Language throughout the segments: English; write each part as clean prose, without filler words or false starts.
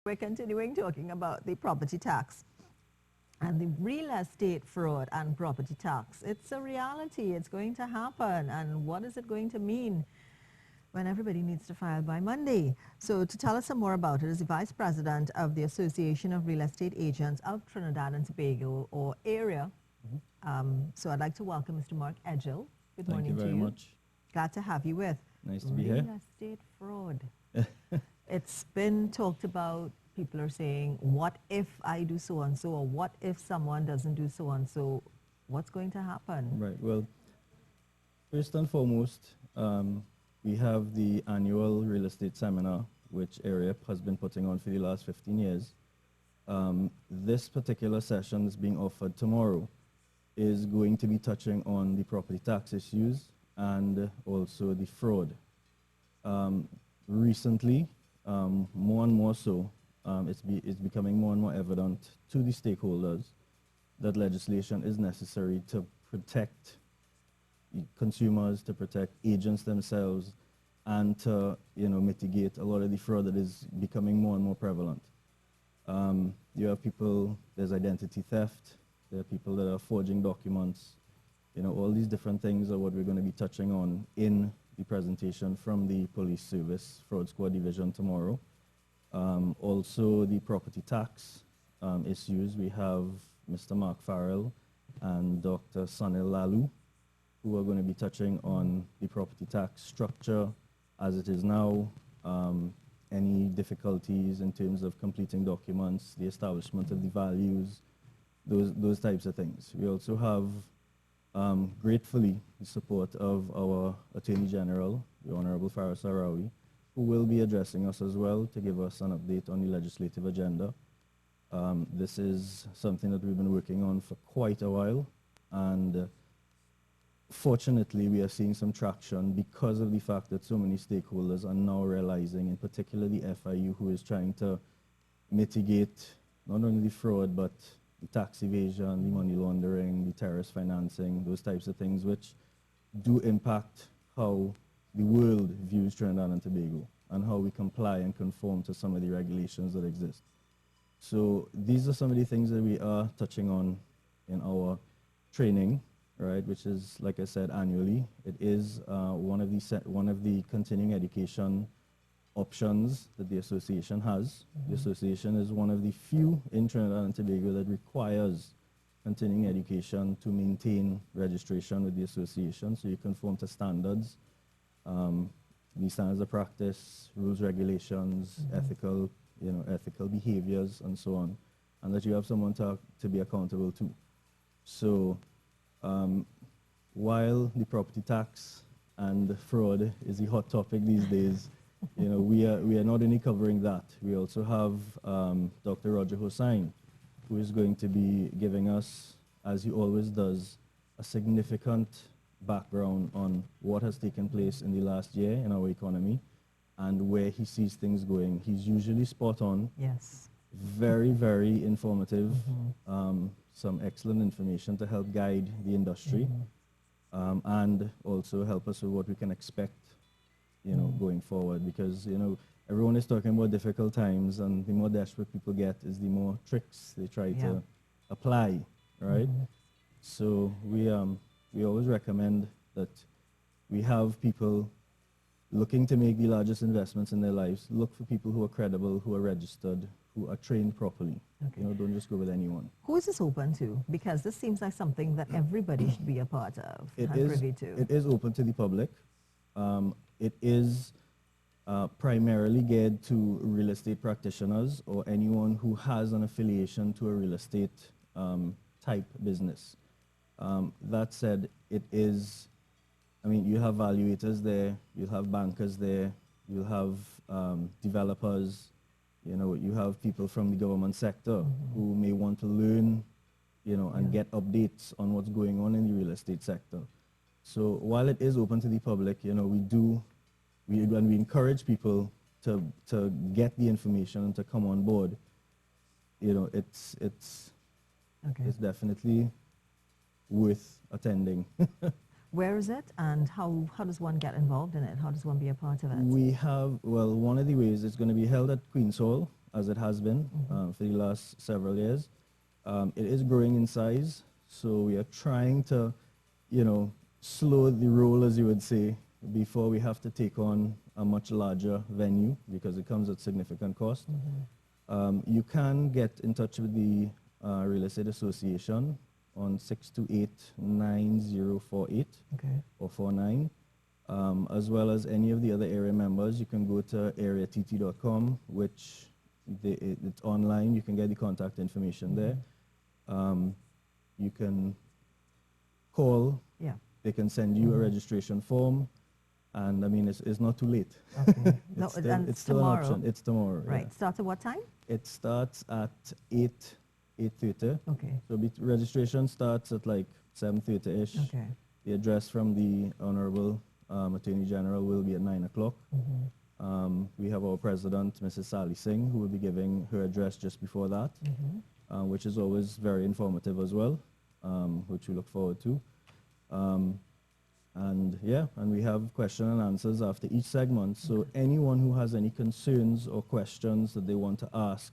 We're continuing talking about the property tax and the real estate fraud and property tax. It's a reality. It's going to happen. And what is it going to mean when everybody needs to file by Monday? So to tell us some more about it is the Vice President of the Association of Real Estate Agents of Trinidad and Tobago, or AREA. So I'd like to welcome Mr. Mark Edghill. Good morning to you. Thank you very much. Glad to have you with. Nice to be here. Real estate fraud. It's been talked about. People are saying, what if I do so-and-so, or what if someone doesn't do so-and-so? What's going to happen? Right. Well, first and foremost, we have the annual real estate seminar, which AREA has been putting on for the last 15 years. This particular session is being offered tomorrow, is going to be touching on the property tax issues and also the fraud. Recently, more and more so, it's becoming more and more evident to the stakeholders that legislation is necessary to protect consumers, to protect agents themselves, and to mitigate a lot of the fraud that is becoming more and more prevalent. You have people, there's identity theft, there are people that are forging documents, all these different things are what we're going to be touching on in the presentation from the Police Service Fraud Squad Division tomorrow. Also the property tax issues, we have Mr. Mark Farrell and Dr. Sanil Lalu, who are going to be touching on the property tax structure as it is now, any difficulties in terms of completing documents, the establishment of the values, those types of things. We also have, gratefully, the support of our Attorney General, the Honorable Faris Sarawi, who will be addressing us as well to give us an update on the legislative agenda. This is something that we've been working on for quite a while, and fortunately we are seeing some traction because of the fact that so many stakeholders are now realizing, in particular the FIU, who is trying to mitigate not only the fraud but the tax evasion, the money laundering, the terrorist financing, those types of things which do impact how the world views Trinidad and Tobago and how we comply and conform to some of the regulations that exist. So these are some of the things that we are touching on in our training, right, which is, like I said, annually. It is one of the continuing education options that the association has. The association is one of the few in Trinidad and Tobago that requires continuing education to maintain registration with the association, so you conform to standards, the standards of practice, rules, regulations, ethical behaviors, and so on, and that you have someone to be accountable to. So while the property tax and fraud is the hot topic these days, we are not only covering that, we also have Dr. Roger Hossain, who is going to be giving us, as he always does, a significant background on what has taken place in the last year in our economy and where he sees things going. He's usually spot on. Yes. Very, very informative. Some excellent information to help guide the industry and also help us with what we can expect going forward, because everyone is talking about difficult times, and the more desperate people get is the more tricks they try to apply, right? So we always recommend that we have people looking to make the largest investments in their lives, look for people who are credible, who are registered, who are trained properly. Okay. Don't just go with anyone. Who is this open to? Because this seems like something that everybody should be a part of and privy to. It is open to the public. It is primarily geared to real estate practitioners or anyone who has an affiliation to a real estate type business. That said, it is, you have valuators there, you'll have bankers there, you'll have developers, you have people from the government sector who may want to learn, and get updates on what's going on in the real estate sector. So while it is open to the public, we encourage people to get the information and to come on board. It's definitely worth attending. Where is it, and how does one get involved in it? How does one be a part of it? We have, one of the ways it's going to be held at Queen's Hall as it has been for the last several years. It is growing in size, so we are trying to, slow the roll, as you would say, before we have to take on a much larger venue because it comes at significant cost. You can get in touch with the Real Estate Association on 628-9048 or 49. As well as any of the other area members. You can go to areatt.com, which it's online. You can get the contact information there. You can call. Yeah. They can send you a registration form. And I mean, it's not too late. Okay. It's still tomorrow. an option. It's tomorrow. Right. Yeah. Starts at what time? It starts at 8:30. Okay. So registration starts at like 7:30-ish. Okay. The address from the Honorable Attorney General will be at 9 o'clock. We have our President, Mrs. Sally Singh, who will be giving her address just before that, which is always very informative as well, which we look forward to. And we have question and answers after each segment. So anyone who has any concerns or questions that they want to ask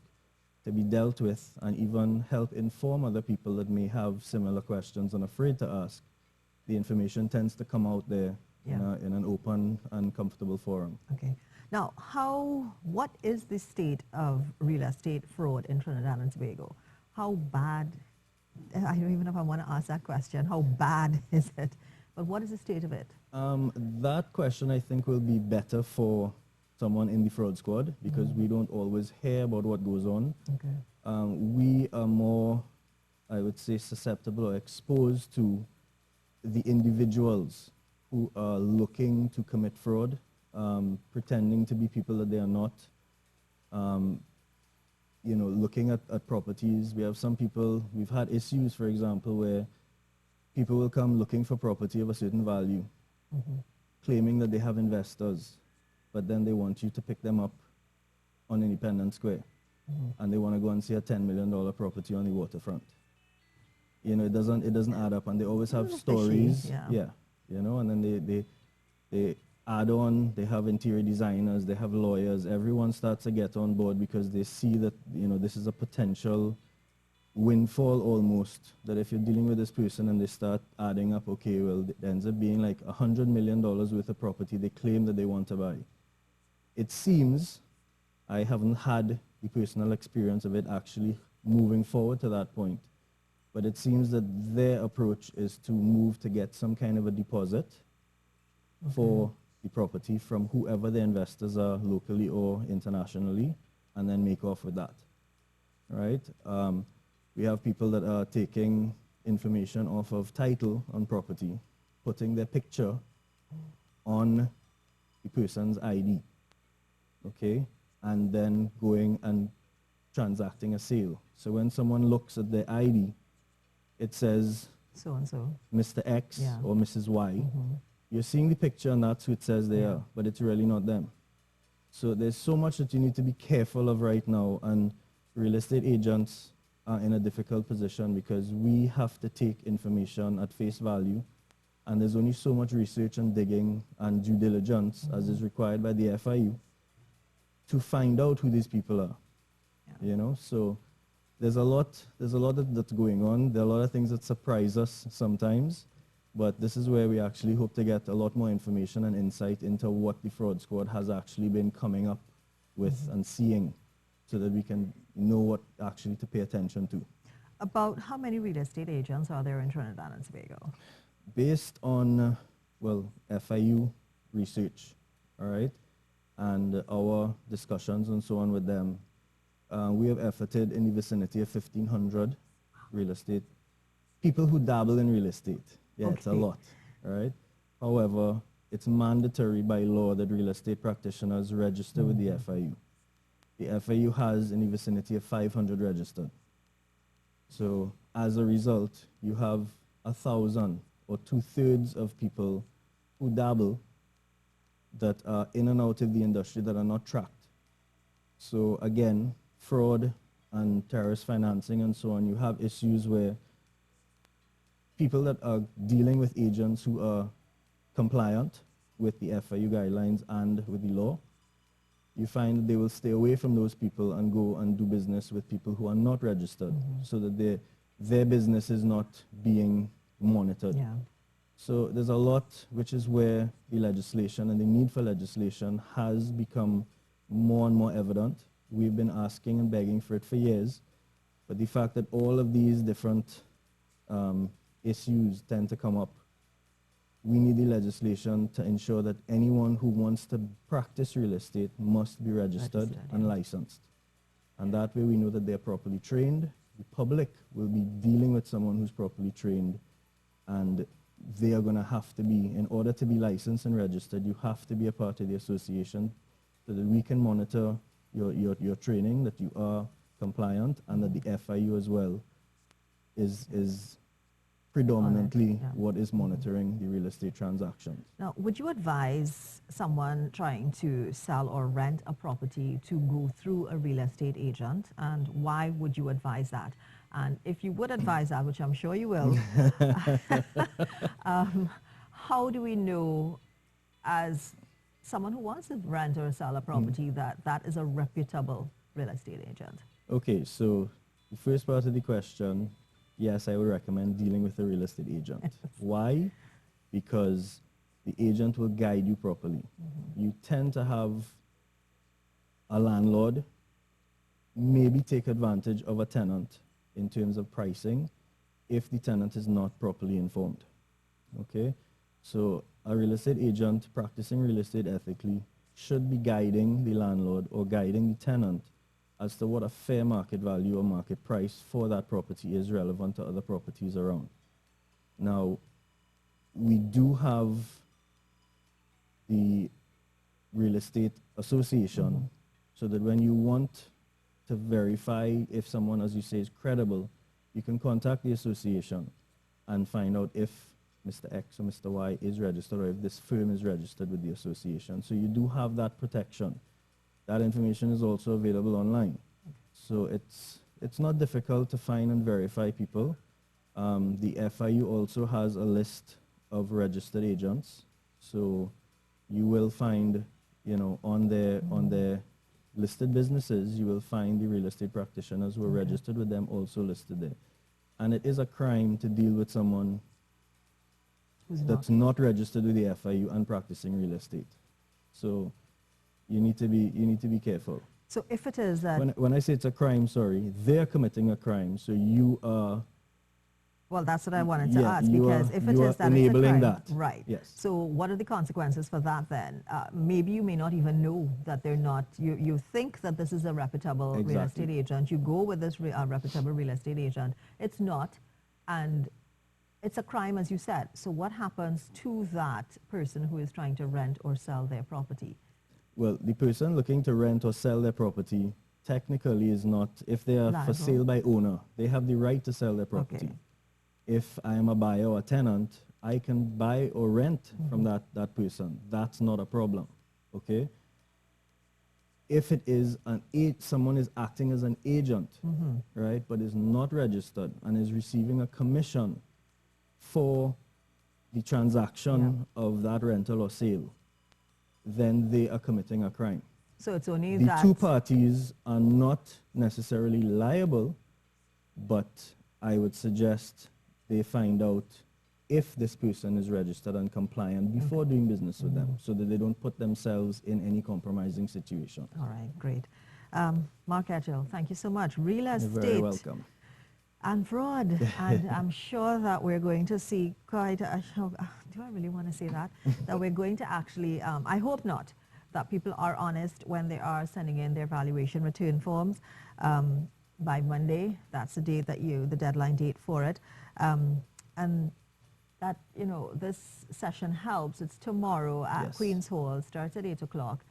to be dealt with and even help inform other people that may have similar questions and afraid to ask, the information tends to come out there in an open and comfortable forum. Okay. Now, what is the state of real estate fraud in Trinidad and Tobago? How bad, I don't even know if I want to ask that question, how bad is it? But what is the state of it? That question, I think, will be better for someone in the fraud squad because we don't always hear about what goes on. Okay. We are more, I would say, susceptible or exposed to the individuals who are looking to commit fraud, pretending to be people that they are not, looking at properties. We have some people, we've had issues, for example, where people will come looking for property of a certain value, claiming that they have investors, but then they want you to pick them up on Independence Square, and they want to go and see a $10 million property on the waterfront. It doesn't add up, and they always have stories. Yeah. And then they add on, they have interior designers, they have lawyers, everyone starts to get on board because they see that, this is a potential windfall almost, that if you're dealing with this person and they start adding up, okay, well, it ends up being like $100 million worth of property they claim that they want to buy. It seems, I haven't had the personal experience of it actually moving forward to that point, but it seems that their approach is to move to get some kind of a deposit for the property from whoever the investors are locally or internationally, and then make off with that, right? We have people that are taking information off of title on property, putting their picture on the person's ID, okay? And then going and transacting a sale. So when someone looks at their ID, it says so-and-so, Mr. X or Mrs. Y. You're seeing the picture and that's who it says they are, but it's really not them. So there's so much that you need to be careful of right now, and real estate agents are in a difficult position because we have to take information at face value, and there's only so much research and digging and due diligence as is required by the FIU to find out who these people are. So there's a lot that's going on. There are a lot of things that surprise us sometimes, but this is where we actually hope to get a lot more information and insight into what the fraud squad has actually been coming up with and seeing, so that we can know what actually to pay attention to. About how many real estate agents are there in Trinidad and Tobago? Based on, FIU research, all right, and our discussions and so on with them, we have efforted in the vicinity of 1,500 real estate people who dabble in real estate. Yeah, it's a lot, all right? However, it's mandatory by law that real estate practitioners register with the FIU. The FIU has in the vicinity of 500 registered. So as a result, you have 1,000 or 2/3 of people who dabble that are in and out of the industry that are not tracked. So again, fraud and terrorist financing and so on, you have issues where people that are dealing with agents who are compliant with the FIU guidelines and with the law you find that they will stay away from those people and go and do business with people who are not registered, so that their business is not being monitored. Yeah. So there's a lot, which is where the legislation and the need for legislation has become more and more evident. We've been asking and begging for it for years, but the fact that all of these different issues tend to come up, we need the legislation to ensure that anyone who wants to practice real estate must be registered and licensed. And that way we know that they're properly trained. The public will be dealing with someone who's properly trained, and they are going to have to be, in order to be licensed and registered, you have to be a part of the association so that we can monitor your training, that you are compliant, and that the FIU as well is predominantly what is monitoring the real estate transactions. Now, would you advise someone trying to sell or rent a property to go through a real estate agent, and why would you advise that? And if you would advise that, which I'm sure you will, how do we know, as someone who wants to rent or sell a property, that that is a reputable real estate agent? Okay, so the first part of the question, yes, I would recommend dealing with a real estate agent. Why? Because the agent will guide you properly. You tend to have a landlord maybe take advantage of a tenant in terms of pricing if the tenant is not properly informed. Okay? So a real estate agent practicing real estate ethically should be guiding the landlord or guiding the tenant as to what a fair market value or market price for that property is relevant to other properties around. Now, we do have the real estate association, so that when you want to verify if someone, as you say, is credible, you can contact the association and find out if Mr. X or Mr. Y is registered, or if this firm is registered with the association. So you do have that protection. That information is also available online. So it's not difficult to find and verify people. The FIU also has a list of registered agents. So you will find, you know, on their listed businesses, you will find the real estate practitioners who are registered with them also listed there. And it is a crime to deal with someone that's not registered with the FIU and practicing real estate. So you need to be careful. So if it is that... When I say it's a crime, sorry, they're committing a crime, so you are... Well, that's what I wanted to ask, because if it is that enabling it's a crime, that. right? Yes. So what are the consequences for that then? Maybe you may not even know that they're not. You think that this is a reputable real estate agent. You go with this reputable real estate agent. It's not, and it's a crime, as you said. So what happens to that person who is trying to rent or sell their property? Well, the person looking to rent or sell their property technically is not, if they are liable. for sale by owner, they have the right to sell their property. Okay. If I am a buyer or a tenant, I can buy or rent from that person. That's not a problem, okay? If it is someone is acting as an agent, right, but is not registered and is receiving a commission for the transaction of that rental or sale, then they are committing a crime. So it's only the that... two parties are not necessarily liable, but I would suggest they find out if this person is registered and compliant before doing business with them, so that they don't put themselves in any compromising situation. All right, great. Mark Edghill, thank you so much. Real estate. You're very welcome. And fraud. And I'm sure that we're going to see quite a, do I really want to say that? That we're going to actually, I hope not, that people are honest when they are sending in their valuation return forms. By Monday, that's the date that the deadline date for it. And that, you know, this session helps. It's tomorrow at Queen's Hall, starts at 8 o'clock.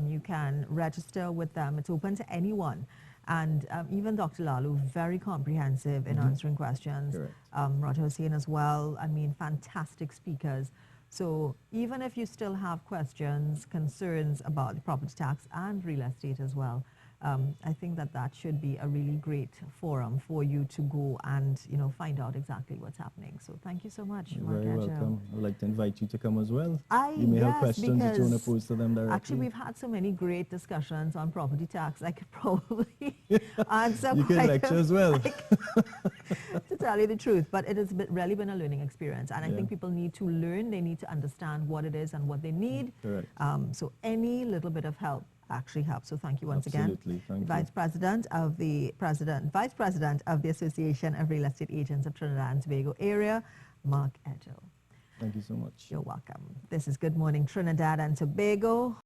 You can register with them. It's open to anyone. And even Dr. Lalu, very comprehensive in answering questions. Roger Hussain as well. I mean, fantastic speakers. So even if you still have questions, concerns about the property tax and real estate as well, I think that should be a really great forum for you to go and, you know, find out exactly what's happening. So thank you so much, You're Mark very Edghill. welcome. I'd like to invite you to come as well. You may have Yes, questions that you want to because pose to them directly. actually we've had so many great discussions on property tax. I could probably answer You can quite lecture a- as well. to tell you the truth, but it has really been a learning experience, and I Yeah. think people need to learn. They need to understand what it is and what they need. Correct. So any little bit of help actually helps. So thank you once Absolutely. again. Thank you. Vice President of the Association of Real Estate Agents of Trinidad and Tobago Area, Mark Edghill. Thank you so much. You're welcome. This is Good Morning Trinidad and Tobago.